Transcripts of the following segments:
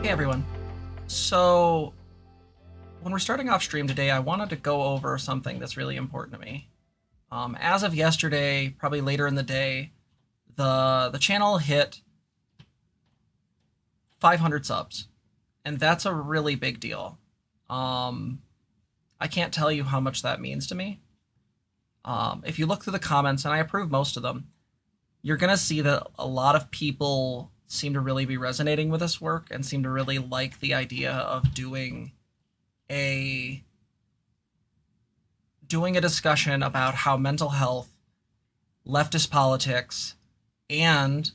Hey everyone. So, when we're starting off stream today, I wanted to go over something that's really important to me. As of yesterday, probably later in the day, the channel hit 500 subs, and that's a really big deal. I can't tell you how much that means to me. If you look through the comments, and I approve most of them, you're going to see that a lot of people seem to really be resonating with this work and seem to really like the idea of doing a discussion about how mental health, leftist politics, and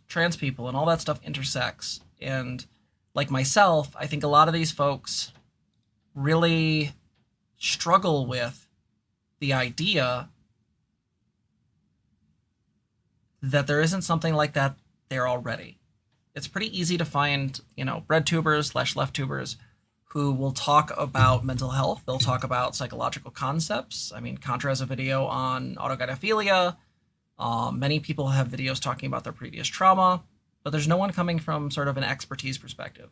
trans people and all that stuff intersects. And like myself, I think a lot of these folks really struggle with the idea that there isn't something like that there already. It's pretty easy to find, bread tubers / left tubers who will talk about mental health. They'll talk about psychological concepts. I mean, Contra has a video on autogynephilia. Many people have videos talking about their previous trauma, but there's no one coming from sort of an expertise perspective.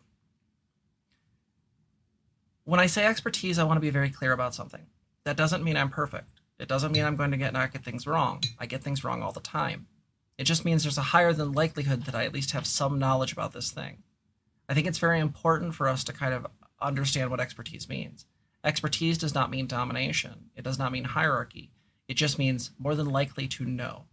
When I say expertise, I want to be very clear about something. That doesn't mean I'm perfect. It doesn't mean I'm going to not get things wrong. I get things wrong all the time. It just means there's a higher than likelihood that I at least have some knowledge about this thing. I think it's very important for us to kind of understand what expertise means. Expertise does not mean domination. It does not mean hierarchy. It just means more than likely to know.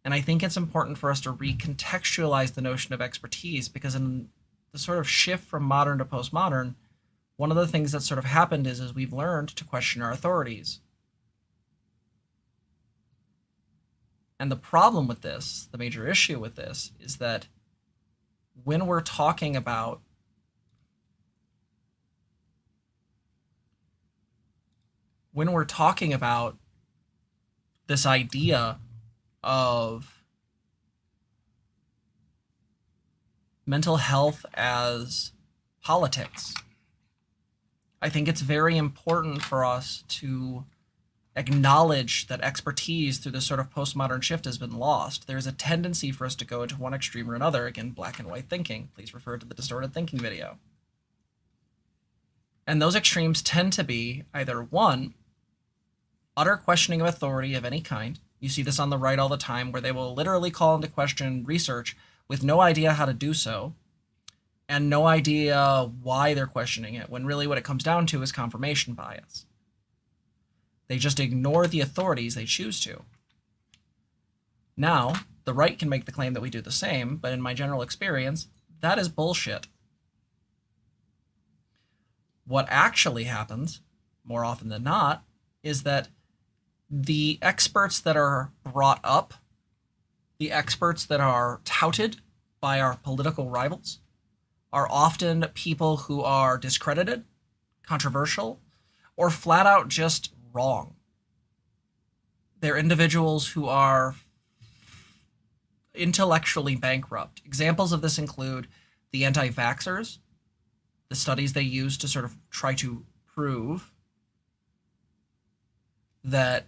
And I think it's important for us to recontextualize the notion of expertise, because in the sort of shift from modern to postmodern, one of the things that sort of happened is we've learned to question our authorities. And the problem with this, the major issue with this, is that when we're talking about this idea of mental health as politics, I think it's very important for us to acknowledge that expertise through this sort of postmodern shift has been lost. There's a tendency for us to go into one extreme or another. Again, black and white thinking. Please refer to the distorted thinking video. And those extremes tend to be either one, utter questioning of authority of any kind. You see this on the right all the time, where they will literally call into question research with no idea how to do so and no idea why they're questioning it, when really what it comes down to is confirmation bias. They just ignore the authorities they choose to. Now, the right can make the claim that we do the same, but in my general experience, that is bullshit. What actually happens, more often than not, is that the experts that are brought up, the experts that are touted by our political rivals, are often people who are discredited, controversial, or flat out just wrong. They're individuals who are intellectually bankrupt. Examples of this include the anti-vaxxers, the studies they use to sort of try to prove that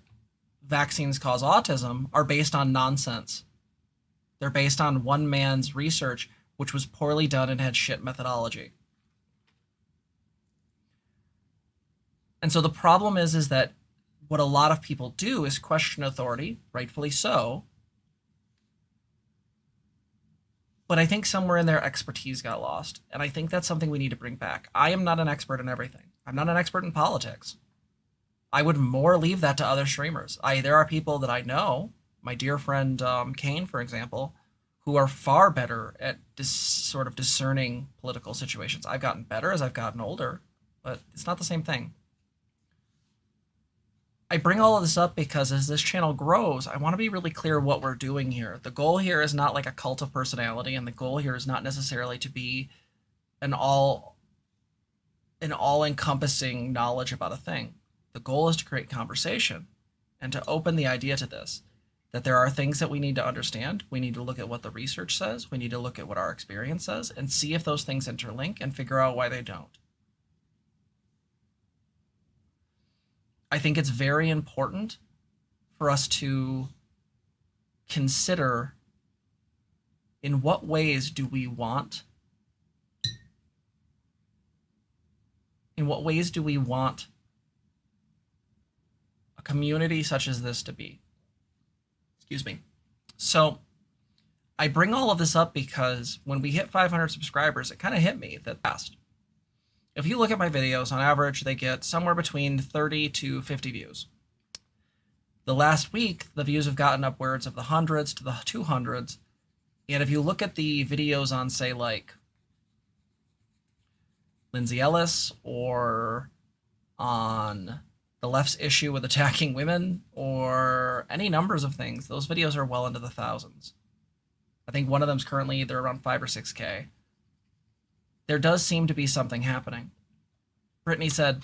vaccines cause autism are based on nonsense. They're based on one man's research, which was poorly done and had shit methodology. And so the problem is that what a lot of people do is question authority, rightfully so. But I think somewhere in there, expertise got lost. And I think that's something we need to bring back. I am not an expert in everything. I'm not an expert in politics. I would more leave that to other streamers. There are people that I know, my dear friend Kane, for example, who are far better at sort of discerning political situations. I've gotten better as I've gotten older, but it's not the same thing. I bring all of this up because as this channel grows, I want to be really clear what we're doing here. The goal here is not like a cult of personality, and the goal here is not necessarily to be an all-encompassing knowledge about a thing. The goal is to create conversation and to open the idea to this, that there are things that we need to understand. We need to look at what the research says. We need to look at what our experience says and see if those things interlink and figure out why they don't. I think it's very important for us to consider in what ways do we want a community such as this to be? Excuse me. So I bring all of this up because when we hit 500 subscribers, it kind of hit me that fast. If you look at my videos, on average, they get somewhere between 30 to 50 views. The last week, the views have gotten upwards of the hundreds to the 200s. And if you look at the videos on, say, like Lindsay Ellis, or on the left's issue with attacking women, or any numbers of things, those videos are well into the thousands. I think one of them's currently either around 5 or 6K. There does seem to be something happening. Brittany said,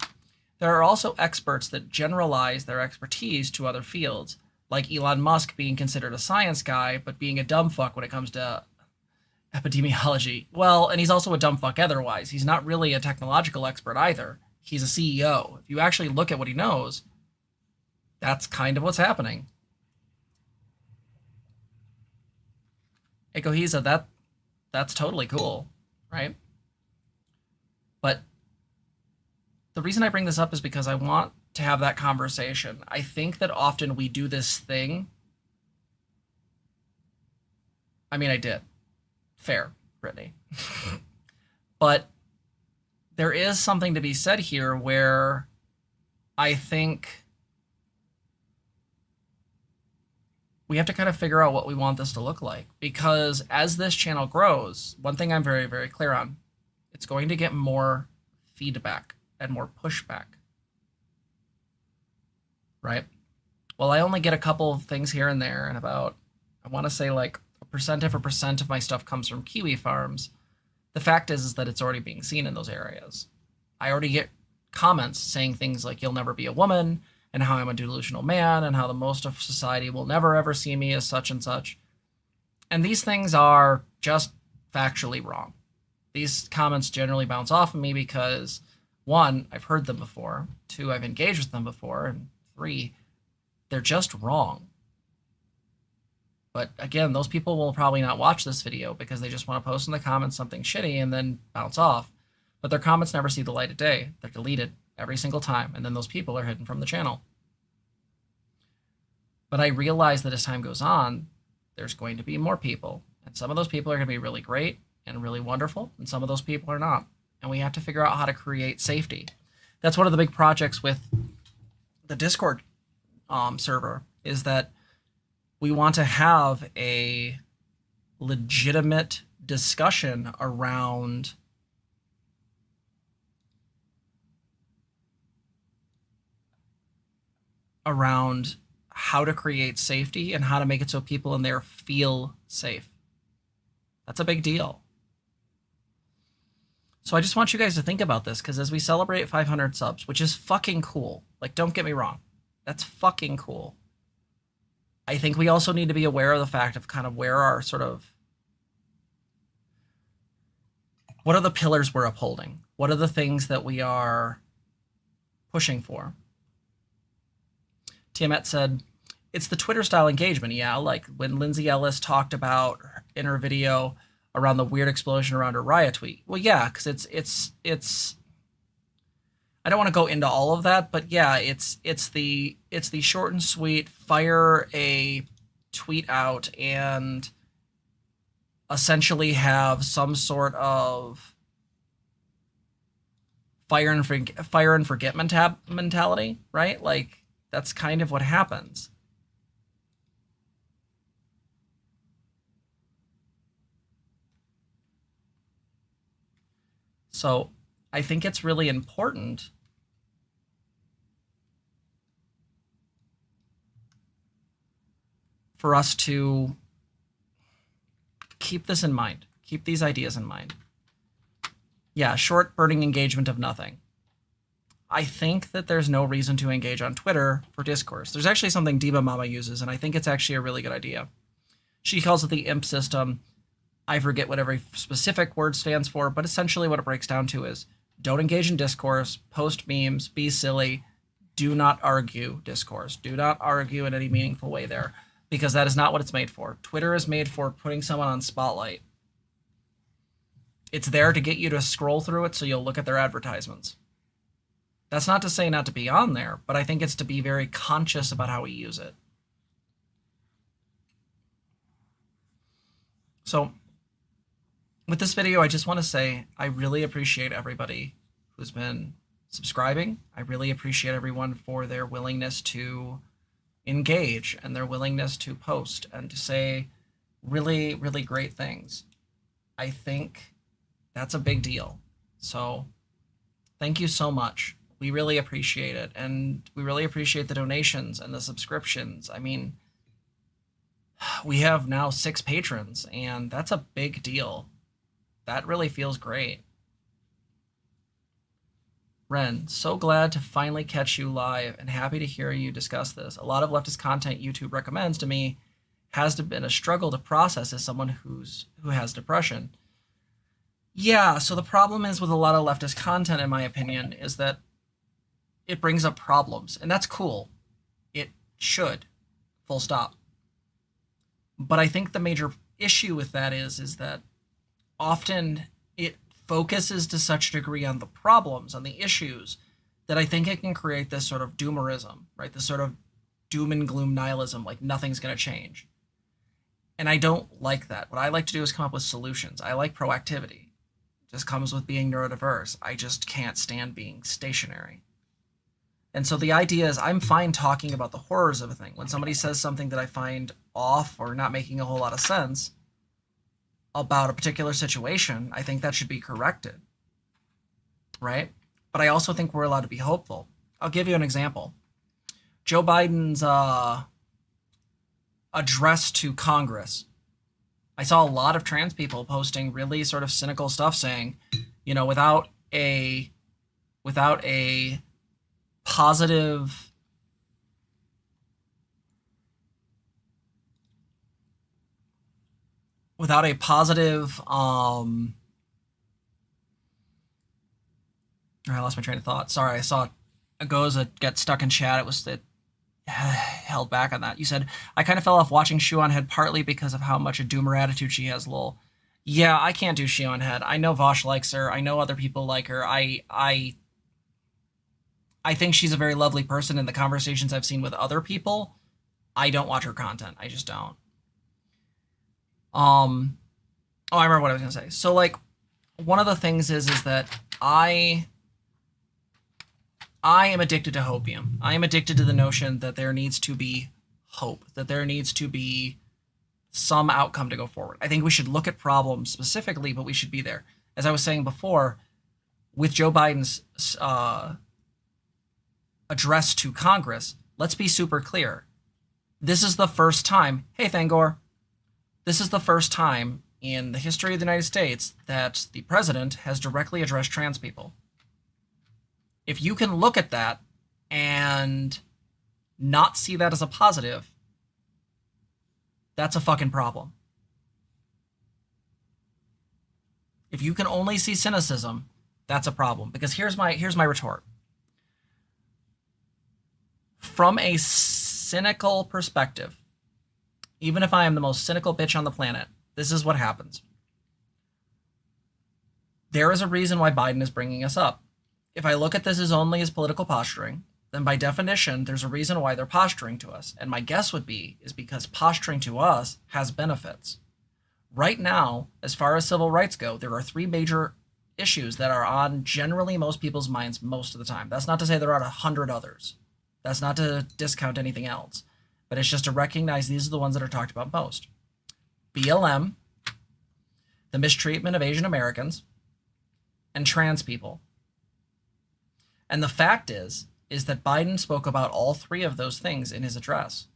there are also experts that generalize their expertise to other fields, like Elon Musk being considered a science guy, but being a dumb fuck when it comes to epidemiology. Well, and he's also a dumb fuck otherwise. He's not really a technological expert either. He's a CEO. If you actually look at what he knows, that's kind of what's happening. Hey, Cohesa, that's totally cool, right? But the reason I bring this up is because I want to have that conversation. I think that often we do this thing. I mean, I did. Fair, Brittany. But there is something to be said here where I think we have to kind of figure out what we want this to look like. Because as this channel grows, one thing I'm very, very clear on, it's going to get more feedback and more pushback. Right? Well, I only get a couple of things here and there, and about, I want to say like a percent of my stuff comes from Kiwi farms. The fact is that it's already being seen in those areas. I already get comments saying things like, you'll never be a woman, and how I'm a delusional man, and how the most of society will never ever see me as such and such. And these things are just factually wrong. These comments generally bounce off of me because, one, I've heard them before, two, I've engaged with them before, and three, they're just wrong. But again, those people will probably not watch this video because they just want to post in the comments something shitty and then bounce off. But their comments never see the light of day. They're deleted every single time, and then those people are hidden from the channel. But I realize that as time goes on, there's going to be more people. And some of those people are going to be really great and really wonderful, and some of those people are not. And we have to figure out how to create safety. That's one of the big projects with the Discord server, is that we want to have a legitimate discussion around how to create safety and how to make it so people in there feel safe. That's a big deal. So I just want you guys to think about this, because as we celebrate 500 subs, which is fucking cool, like, don't get me wrong, that's fucking cool. I think we also need to be aware of the fact of kind of where our sort of, what are the pillars we're upholding? What are the things that we are pushing for? Tiamat said, it's the Twitter style engagement. Yeah, like when Lindsay Ellis talked about in her video around the weird explosion around her riot tweet. Well, yeah, because it's I don't want to go into all of that, but yeah, it's the short and sweet, fire a tweet out and essentially have some sort of fire and forget mentality, right? Like, that's kind of what happens. So I think it's really important for us to keep this in mind, keep these ideas in mind. Yeah, short burning engagement of nothing. I think that there's no reason to engage on Twitter for discourse. There's actually something Diva Mama uses, and I think it's actually a really good idea. She calls it the IMP system. I forget what every specific word stands for, but essentially what it breaks down to is don't engage in discourse, post memes, be silly, do not argue discourse. Do not argue in any meaningful way there. because that is not what it's made for. Twitter is made for putting someone on spotlight. It's there to get you to scroll through it so you'll look at their advertisements. That's not to say not to be on there, but I think it's to be very conscious about how we use it. So with this video, I just want to say I really appreciate everybody who's been subscribing. I really appreciate everyone for their willingness to engage and their willingness to post and to say really, really great things. I think that's a big deal. So thank you so much. We really appreciate it. And we really appreciate the donations and the subscriptions. I mean, we have now 6 patrons, and that's a big deal. That really feels great. Ren, so glad to finally catch you live and happy to hear you discuss this. A lot of leftist content YouTube recommends to me has been a struggle to process as someone who has depression. Yeah, so the problem is with a lot of leftist content, in my opinion, is that it brings up problems, and that's cool. It should, full stop. But I think the major issue with that is that often it focuses to such a degree on the problems, on the issues, that I think it can create this sort of doomerism, right? This sort of doom and gloom nihilism, like nothing's going to change. And I don't like that. What I like to do is come up with solutions. I like proactivity. It just comes with being neurodiverse. I just can't stand being stationary. And so the idea is I'm fine talking about the horrors of a thing. When somebody says something that I find off or not making a whole lot of sense about a particular situation, I think that should be corrected, right? But I also think we're allowed to be hopeful. I'll give you an example. Joe Biden's address to Congress. I saw a lot of trans people posting really sort of cynical stuff saying, you know, without a positive I lost my train of thought. Sorry, I saw Agoza get stuck in chat. It held back on that. You said, I kind of fell off watching Shion Head partly because of how much a doomer attitude she has, lol. Yeah, I can't do Shion Head. I know Vosh likes her. I know other people like her. I think she's a very lovely person in the conversations I've seen with other people. I don't watch her content. I just don't. Oh, I remember what I was going to say. So, like, one of the things is that I am addicted to hopium. I am addicted to the notion that there needs to be hope, that there needs to be some outcome to go forward. I think we should look at problems specifically, but we should be there. As I was saying before, with Joe Biden's address to Congress, let's be super clear. This is the first time, hey Thangor, this is the first time in the history of the United States that the president has directly addressed trans people. If you can look at that and not see that as a positive, that's a fucking problem. If you can only see cynicism, that's a problem. Because here's my retort. From a cynical perspective, even if I am the most cynical bitch on the planet, this is what happens. There is a reason why Biden is bringing us up. If I look at this as only as political posturing, then by definition, there's a reason why they're posturing to us. And my guess would be is because posturing to us has benefits. Right now, as far as civil rights go, there are 3 major issues that are on generally most people's minds most of the time. That's not to say there aren't 100 others. That's not to discount anything else. But it's just to recognize these are the ones that are talked about most. BLM, the mistreatment of Asian Americans, and trans people. And the fact is that Biden spoke about all 3 of those things in his address.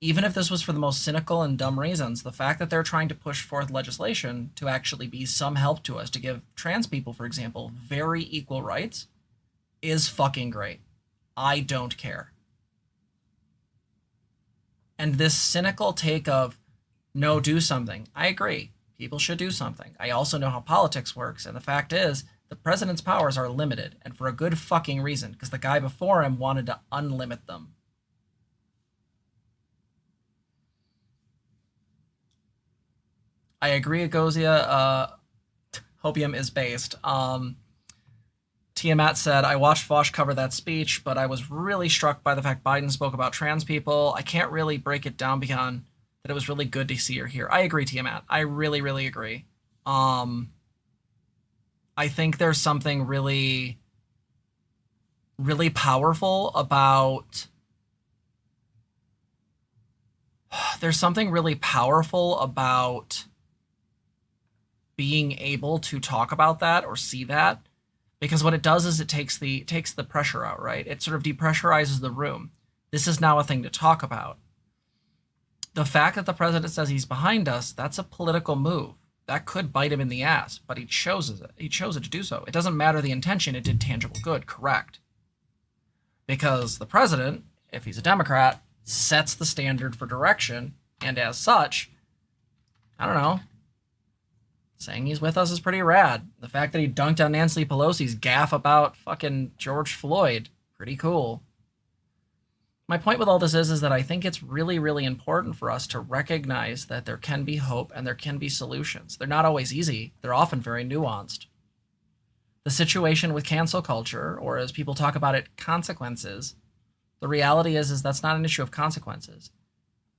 Even if this was for the most cynical and dumb reasons, the fact that they're trying to push forth legislation to actually be some help to us, to give trans people, for example, very equal rights, is fucking great. I don't care. And this cynical take of, no, do something. I agree. People should do something. I also know how politics works, and the fact is, the president's powers are limited, and for a good fucking reason, because the guy before him wanted to unlimit them. I agree, Agozia. Hopium is based. Tiamat said, I watched Vosh cover that speech, but I was really struck by the fact Biden spoke about trans people. I can't really break it down beyond that it was really good to see or hear. I agree, Tiamat. I really, really agree. I think there's something really, really powerful about... There's something really powerful about being able to talk about that or see that, because what it does is it takes the pressure out, right? It sort of depressurizes the room. This is now a thing to talk about. The fact that the president says he's behind us, that's a political move. That could bite him in the ass, but he chose it. He chose it to do so. It doesn't matter the intention, it did tangible good, correct. Because the president, if he's a Democrat, sets the standard for direction, and as such, I don't know, saying he's with us is pretty rad. The fact that he dunked on Nancy Pelosi's gaffe about fucking George Floyd, pretty cool. My point with all this is that I think it's really, really important for us to recognize that there can be hope and there can be solutions. They're not always easy. They're often very nuanced. The situation with cancel culture, or as people talk about it, consequences, the reality is that's not an issue of consequences.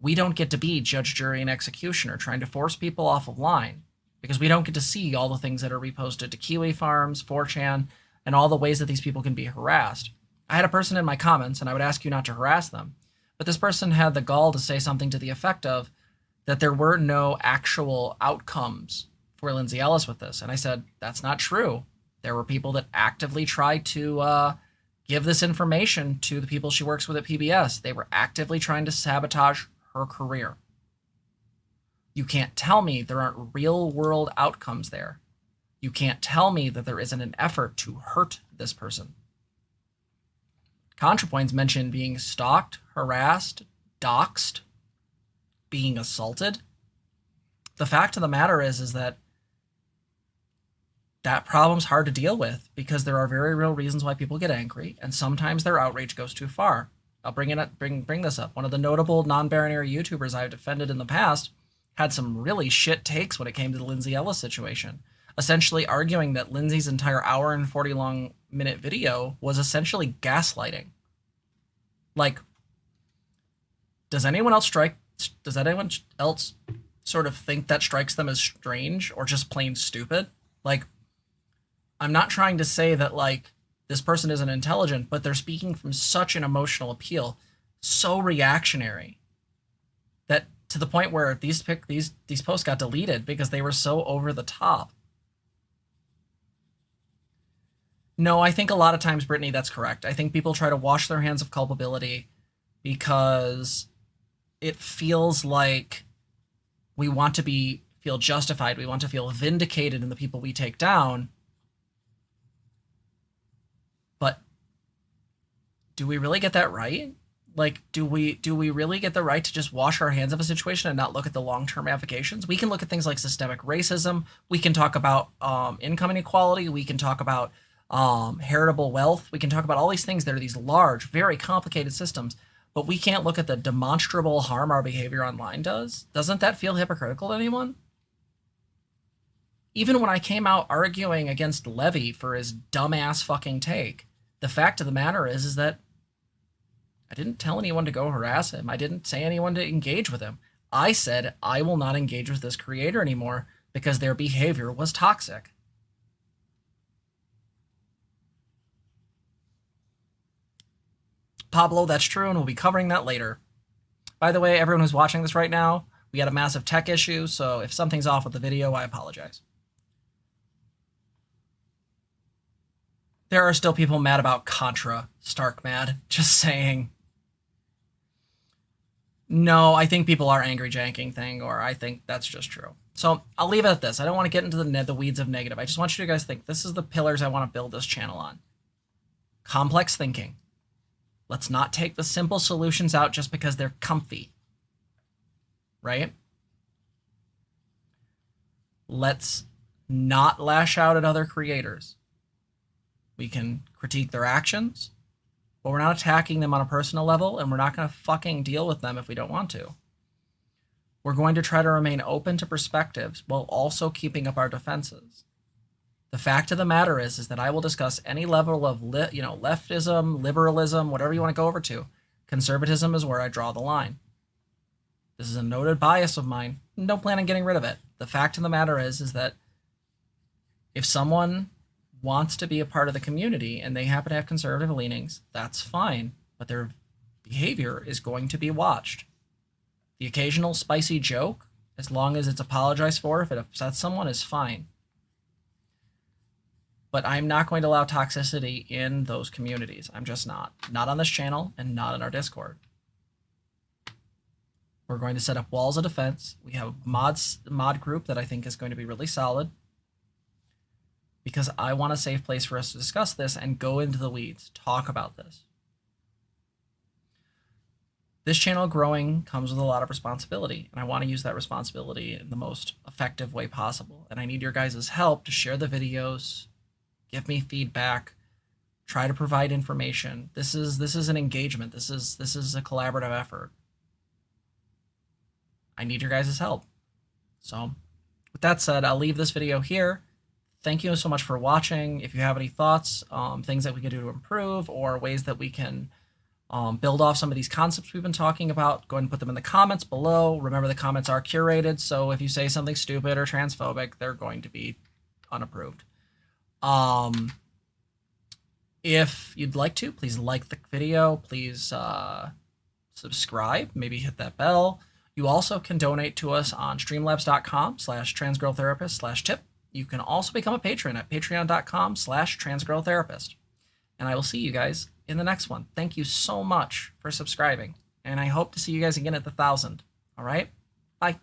We don't get to be judge, jury, and executioner trying to force people off of line because we don't get to see all the things that are reposted to Kiwi Farms, 4chan, and all the ways that these people can be harassed. I had a person in my comments, and I would ask you not to harass them, but this person had the gall to say something to the effect of that there were no actual outcomes for Lindsay Ellis with this. And I said, that's not true. There were people that actively tried to give this information to the people she works with at PBS. They were actively trying to sabotage her career. You can't tell me there aren't real-world outcomes there. You can't tell me that there isn't an effort to hurt this person. ContraPoints mentioned being stalked, harassed, doxxed, being assaulted. The fact of the matter is that problem's hard to deal with because there are very real reasons why people get angry, and sometimes their outrage goes too far. I'll bring this up. One of the notable non-binary YouTubers I've defended in the past had some really shit takes when it came to the Lindsay Ellis situation, essentially arguing that Lindsay's entire hour and 40-minute video was essentially gaslighting. Like, does anyone else sort of think that strikes them as strange or just plain stupid? Like, I'm not trying to say that, like, this person isn't intelligent, but they're speaking from such an emotional appeal, so reactionary, that to the point where these posts got deleted because they were so over the top. No, I think a lot of times, Brittany, that's correct. I think people try to wash their hands of culpability because it feels like we want to feel justified. We want to feel vindicated in the people we take down. But do we really get that right? Like, do we really get the right to just wash our hands of a situation and not look at the long-term ramifications? We can look at things like systemic racism. We can talk about income inequality. We can talk about heritable wealth. We can talk about all these things that are these large, very complicated systems, but we can't look at the demonstrable harm our behavior online does. Doesn't that feel hypocritical to anyone? Even when I came out arguing against Levy for his dumbass fucking take, the fact of the matter is that I didn't tell anyone to go harass him. I didn't say anyone to engage with him. I said I will not engage with this creator anymore because their behavior was toxic. Pablo, that's true, and we'll be covering that later. By the way, everyone who's watching this right now, we had a massive tech issue, so if something's off with the video, I apologize. There are still people mad about Contra. Stark mad. Just saying. No, I think people are angry janking thing, or I think that's just true. So I'll leave it at this. I don't want to get into the weeds of negative. I just want you guys to think this is the pillars I want to build this channel on. Complex thinking. Let's not take the simple solutions out just because they're comfy. Right? Let's not lash out at other creators. We can critique their actions, but we're not attacking them on a personal level, and we're not going to fucking deal with them if we don't want to. We're going to try to remain open to perspectives while also keeping up our defenses. The fact of the matter is that I will discuss any level of leftism, liberalism, whatever you want to go over to. Conservatism is where I draw the line. This is a noted bias of mine. No plan on getting rid of it. The fact of the matter is that if someone wants to be a part of the community and they happen to have conservative leanings, that's fine, but their behavior is going to be watched. The occasional spicy joke, as long as it's apologized for, if it upsets someone, is fine. But I'm not going to allow toxicity in those communities. I'm just not. Not on this channel and not in our Discord. We're going to set up walls of defense. We have a mod group that I think is going to be really solid, because I want a safe place for us to discuss this and go into the weeds, talk about this. This channel growing comes with a lot of responsibility, and I want to use that responsibility in the most effective way possible. And I need your guys' help to share the videos, give me feedback, try to provide information. This is an engagement. This is a collaborative effort. I need your guys' help. So with that said, I'll leave this video here. Thank you so much for watching. If you have any thoughts, things that we can do to improve, or ways that we can build off some of these concepts we've been talking about, go ahead and put them in the comments below. Remember, the comments are curated, so if you say something stupid or transphobic, they're going to be unapproved. If you'd like to, please like the video. Please subscribe. Maybe hit that bell. You also can donate to us on streamlabs.com/transgirltherapist/tip. You can also become a patron at patreon.com/transgirltherapist. And I will see you guys in the next one. Thank you so much for subscribing. And I hope to see you guys again at the 1,000. All right? Bye.